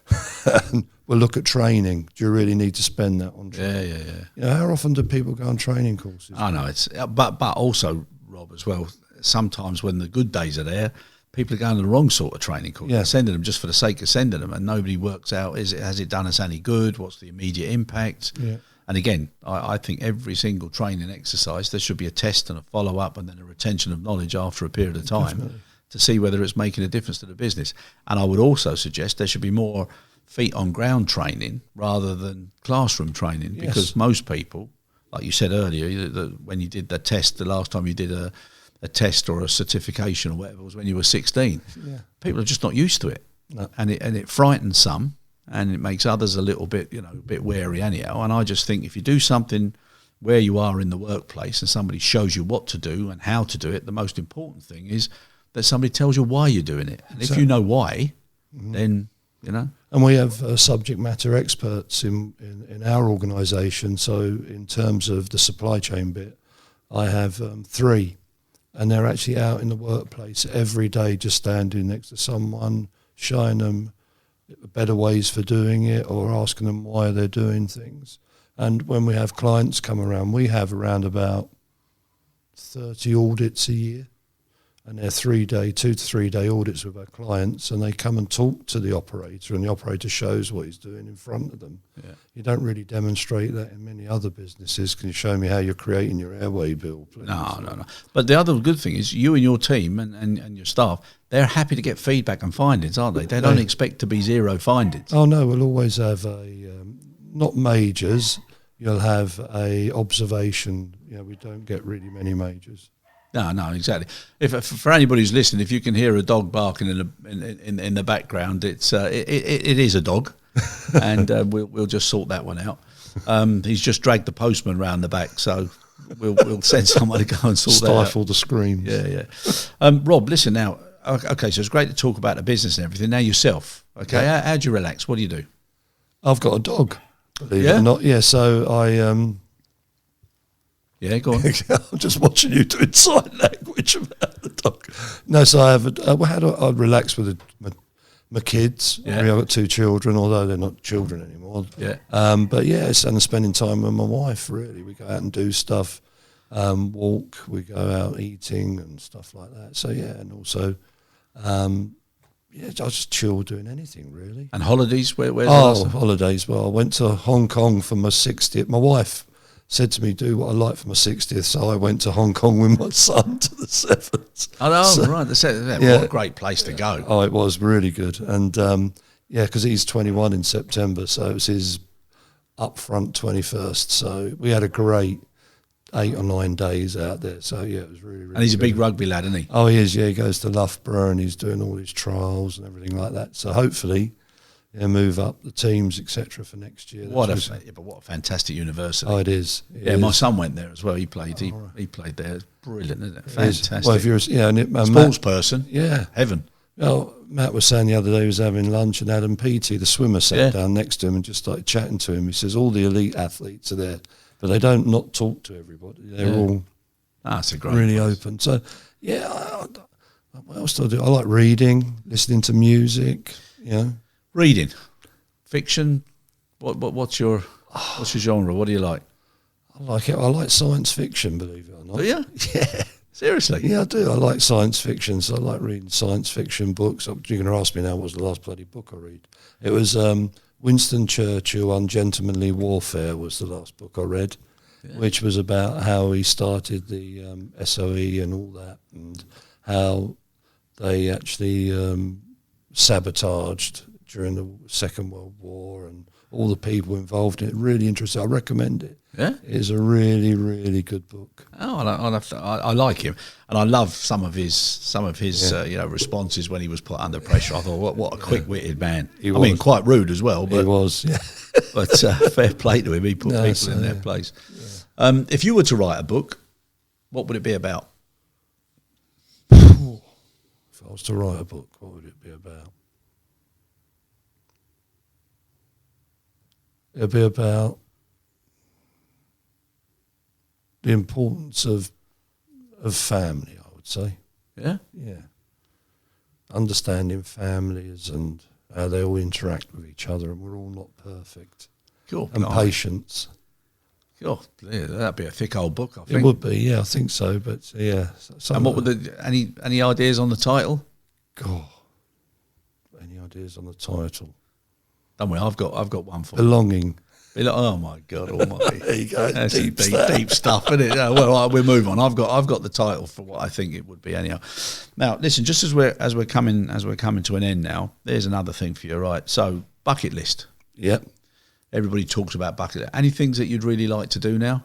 And we'll look at training. Do you really need to spend that on training? Yeah. How often do people go on training courses? I know but also, Rob, as well. Sometimes when the good days are there, people are going to the wrong sort of training course. They're sending them just for the sake of sending them, and nobody works out, has it done us any good? What's the immediate impact? Yeah. And again, I think every single training exercise, there should be a test and a follow-up and then a retention of knowledge after a period of time to see whether it's making a difference to the business. And I would also suggest there should be more feet-on-ground training rather than classroom training, because most people, like you said earlier, when you did that test, the last time you did a test or a certification or whatever was when you were 16. Yeah. People are just not used to it. No. And it frightens some, and it makes others a little bit, a bit wary anyhow. And I just think if you do something where you are in the workplace and somebody shows you what to do and how to do it, the most important thing is that somebody tells you why you're doing it. And if you know why, then, And we have subject matter experts in our organisation. So in terms of the supply chain bit, I have 3. And they're actually out in the workplace every day, just standing next to someone, showing them better ways for doing it or asking them why they're doing things. And when we have clients come around, we have around about 30 audits a year. And they're 2 to 3 day audits with our clients, and they come and talk to the operator, and the operator shows what he's doing in front of them. Yeah. You don't really demonstrate that in many other businesses. Can you show me how you're creating your airway bill, please? No. But the other good thing is you and your team and your staff, they're happy to get feedback and findings, aren't they? They don't expect to be zero findings. Oh, no, we'll always have not majors. You'll have a observation. We don't get really many majors. No, exactly. If for anybody who's listening, if you can hear a dog barking in the background, it is a dog, and we'll just sort that one out. He's just dragged the postman round the back, so we'll send someone to go and sort that out. Stifle the screams. Yeah. Rob, listen now. Okay, so it's great to talk about the business and everything. Now yourself, okay? Yeah. How do you relax? What do you do? I've got a dog. Believe it or not. Yeah. So I. Yeah, go on. I'm just watching you doing sign language about the dog. No, so I have I relax with my kids. Yeah. I've got 2 children, although they're not children anymore. Yeah. But yeah, and spending time with my wife, really. We go out and do stuff, walk, we go out eating and stuff like that. So yeah, and also, I just chill doing anything, really. And holidays? Where's holidays. Well, I went to Hong Kong for my 60th. My wife said to me, do what I like for my 60th, so I went to Hong Kong with my son to the 7th. Oh, right. What a great place to go. Oh, it was really good. And, because he's 21 in September, so it was his upfront 21st. So we had a great 8 or 9 days out there. So, yeah, it was really, really And he's good. a big rugby lad, isn't he? Oh, he is, yeah. He goes to Loughborough and he's doing all his trials and everything like that. So hopefully move up the teams, etc. for next year. What a fantastic university! Oh, it is. My son went there as well. He played. He played there. It's brilliant, isn't it? Fantastic. Well, if you're a sports person, heaven. Well, Matt was saying the other day he was having lunch and Adam Peaty, the swimmer, sat down next to him and just started chatting to him. He says all the elite athletes are there, but they don't not talk to everybody. They're all that's a great really place. open. So what else do I do? I like reading, listening to music. Reading, fiction. What's your genre? What do you like? I like it. I like science fiction, believe it or not. Do you? Yeah. Seriously? Yeah, I do. I like science fiction, so I like reading science fiction books. You're going to ask me now, what was the last bloody book I read? It was Winston Churchill, Ungentlemanly Warfare was the last book I read, which was about how he started the SOE and all that, and how they actually sabotaged during the Second World War and all the people involved in it. Really interesting. I recommend it. Yeah, it is a really, really good book. Oh, I like him, and I love some of his responses when he was put under pressure. I thought, what a quick-witted man. I mean, quite rude as well. But he was, yeah. But fair play to him. He put people in their place. Yeah. If you were to write a book, what would it be about? If I was to write a book, what would it be about? It'd be about the importance of family, I would say. Yeah? Yeah. Understanding families and how they all interact with each other, and we're all not perfect. Cool. And patience. Cool. Yeah, that'd be a thick old book, I think. It would be, yeah, I think so. But yeah. And what would any ideas on the title? God. Any ideas on the title? Don't worry, I've got one for Belonging. Oh my God Almighty! There you go. That's deep stuff, isn't it? Well, we'll move on. I've got the title for what I think it would be anyhow. Now, listen, just as we're coming to an end now, there's another thing for you, right? So, bucket list. Yep. Everybody talks about bucket list. Any things that you'd really like to do now?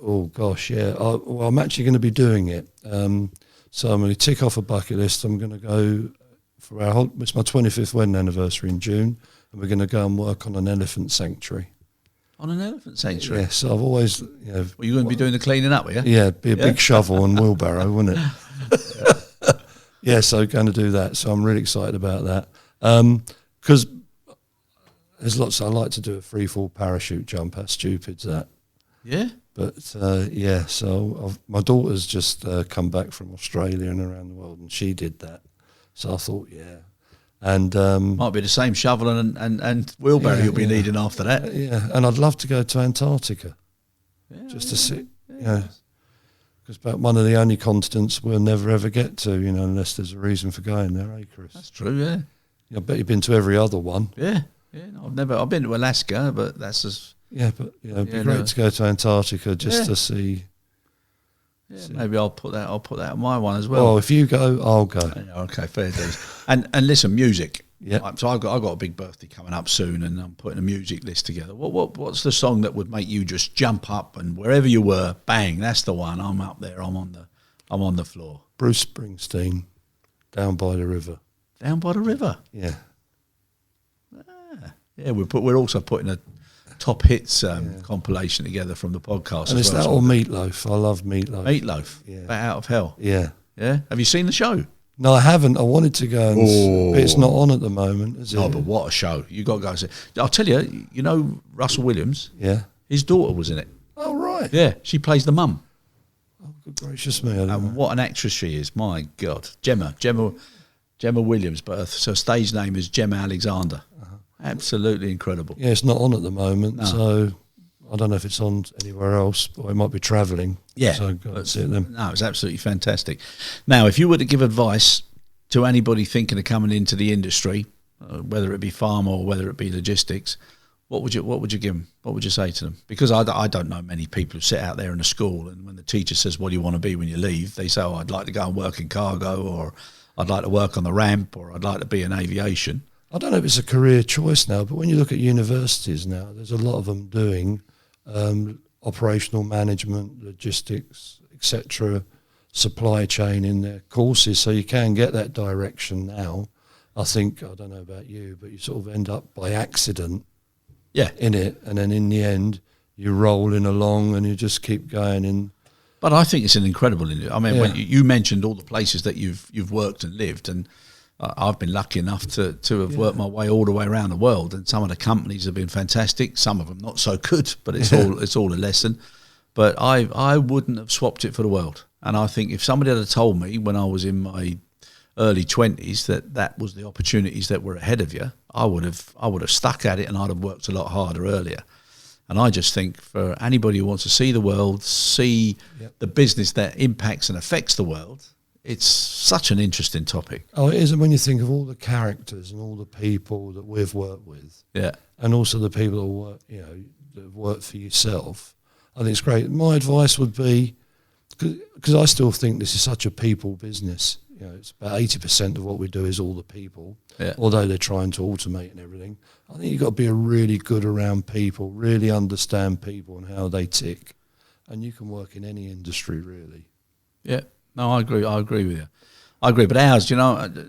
Oh gosh, yeah. I'm actually going to be doing it. So I'm going to tick off a bucket list. I'm going to go for it's my 25th wedding anniversary in June, and we're going to go and work on an elephant sanctuary. On an elephant sanctuary? Yeah, so I've always... Were you going to be doing the cleaning up, were you? Yeah, it'd be a big shovel and wheelbarrow, wouldn't it? Yeah, so going to do that. So I'm really excited about that. Because there's lots... I like to do a free-fall parachute jump. How stupid's that? Yeah? But, so my daughter's just come back from Australia and around the world, and she did that. So I thought, yeah. And might be the same shovel and wheelbarrow you'll be needing after that. Yeah, and I'd love to go to Antarctica just to see, because about one of the only continents we'll never ever get to, unless there's a reason for going there, Chris? That's true, yeah. I bet you've been to every other one. Yeah. No, I've been to Alaska, but that's just... Yeah, but it'd be great to go to Antarctica just to see. Yeah, maybe I'll put that on my one as well. Oh, if you go, I'll go. Yeah, okay, fair dues. And listen, music. Yeah. So I've got a big birthday coming up soon, and I'm putting a music list together. What's the song that would make you just jump up and wherever you were, bang, that's the one. I'm up there. I'm on the floor. Bruce Springsteen, Down by the River. Down by the river. Yeah. Yeah, we're also putting a top hits compilation together from the podcast. And it's that or Meatloaf. I love Meatloaf. Meatloaf. Yeah. Bat Out of Hell. Yeah. Yeah. Have you seen the show? No, I haven't. I wanted to go, but it's not on at the moment, is it? No, but what a show. You got to go and see. I'll tell you, you know Russell Williams? Yeah. His daughter was in it. Oh, right. Yeah, she plays the mum. Oh, good gracious me. I don't know. And what an actress she is. My God. Gemma Williams, but her stage name is Gemma Alexander. Absolutely incredible. Yeah, it's not on at the moment, so I don't know if it's on anywhere else, or it might be travelling. Yeah. So I've got to see it then. No, it's absolutely fantastic. Now, if you were to give advice to anybody thinking of coming into the industry, whether it be pharma or whether it be logistics, what would you give them? What would you say to them? Because I don't know many people who sit out there in a school, and when the teacher says, what do you want to be when you leave? They say, I'd like to go and work in cargo, or I'd like to work on the ramp, or I'd like to be in aviation. I don't know if it's a career choice now, but when you look at universities now, there's a lot of them doing operational management, logistics, etc., supply chain in their courses, so you can get that direction now. I think, I don't know about you, but you sort of end up by accident in it, and then in the end you're rolling along and you just keep going in. But I think it's an incredible industry. I mean, when you mentioned all the places that you've worked and lived, and I've been lucky enough to have worked my way all the way around the world, and some of the companies have been fantastic, some of them not so good, but it's all a lesson. But I wouldn't have swapped it for the world. And I think if somebody had told me when I was in my early 20s that was the opportunities that were ahead of you, I would have stuck at it, and I'd have worked a lot harder earlier. And I just think for anybody who wants to see the world, see the business that impacts and affects the world, it's such an interesting topic. Oh, it is. And when you think of all the characters and all the people that we've worked with, and also the people that work, that have worked for yourself, I think it's great. My advice would be, because I still think this is such a people business. It's about 80% of what we do is all the people, although they're trying to automate and everything. I think you've got to be a really good around people, really understand people and how they tick, and you can work in any industry, really. Yeah. No, I agree. I agree with you. I agree. But ours,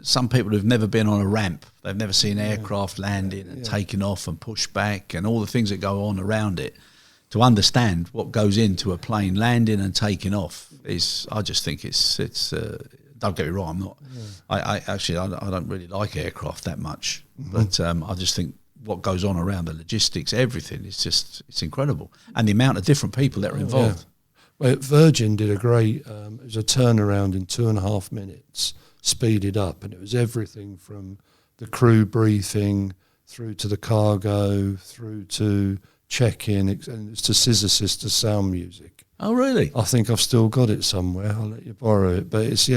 some people who've never been on a ramp, they've never seen aircraft landing and taking off and push back and all the things that go on around it, to understand what goes into a plane landing and taking off I just think it's don't get me wrong, I'm not. I don't really like aircraft that much, but I just think what goes on around the logistics, everything, it's incredible, and the amount of different people that are involved. Well, Virgin did a great, it was a turnaround in 2.5 minutes, speeded up, and it was everything from the crew briefing through to the cargo, through to check-in, and it's to Scissor Sister sound music. Oh, really? I think I've still got it somewhere. I'll let you borrow it. But it's a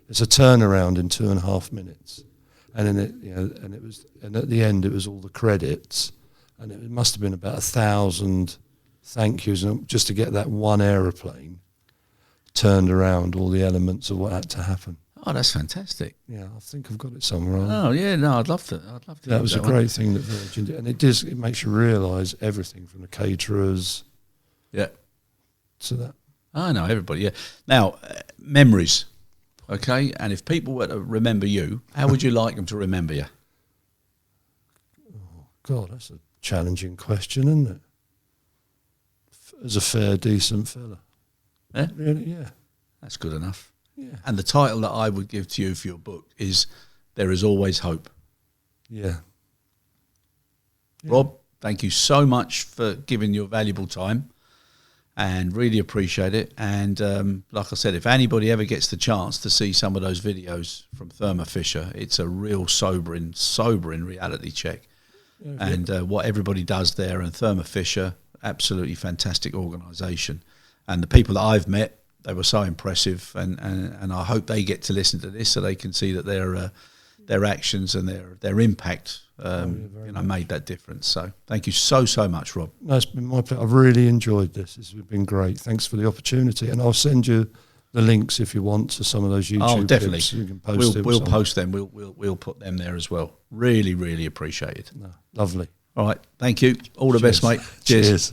turnaround in 2.5 minutes, and then and at the end it was all the credits, and it must have been about 1,000 thank yous, and just to get that one aeroplane turned around, all the elements of what had to happen. Oh, that's fantastic. Yeah, I think I've got it somewhere. Oh, yeah, no, I'd love to. That was a great thing that Virgin did, and it makes you realise everything from the caterers. Yeah. To that. I know, everybody, yeah. Now, memories, okay? And if people were to remember you, how would you like them to remember you? Oh, God, that's a challenging question, isn't it? As a fair, decent fella. Yeah? Really, yeah. That's good enough. Yeah. And the title that I would give to you for your book is There Is Always Hope. Yeah. Rob, thank you so much for giving your valuable time, and really appreciate it. And like I said, if anybody ever gets the chance to see some of those videos from Thermo Fisher, it's a real sobering reality check. Yeah, and what everybody does there, and Thermo Fisher, absolutely fantastic organisation. And the people that I've met, they were so impressive, and I hope they get to listen to this so they can see that their actions and their impact made that difference. So thank you so much, Rob. No, it's been my pleasure. I've really enjoyed this. This has been great. Thanks for the opportunity, and I'll send you the links if you want to some of those YouTube definitely. clips. You can post We'll post them. We'll put them there as well. Really, really appreciate it. No, lovely. All right. Thank you. All the best, mate. Cheers.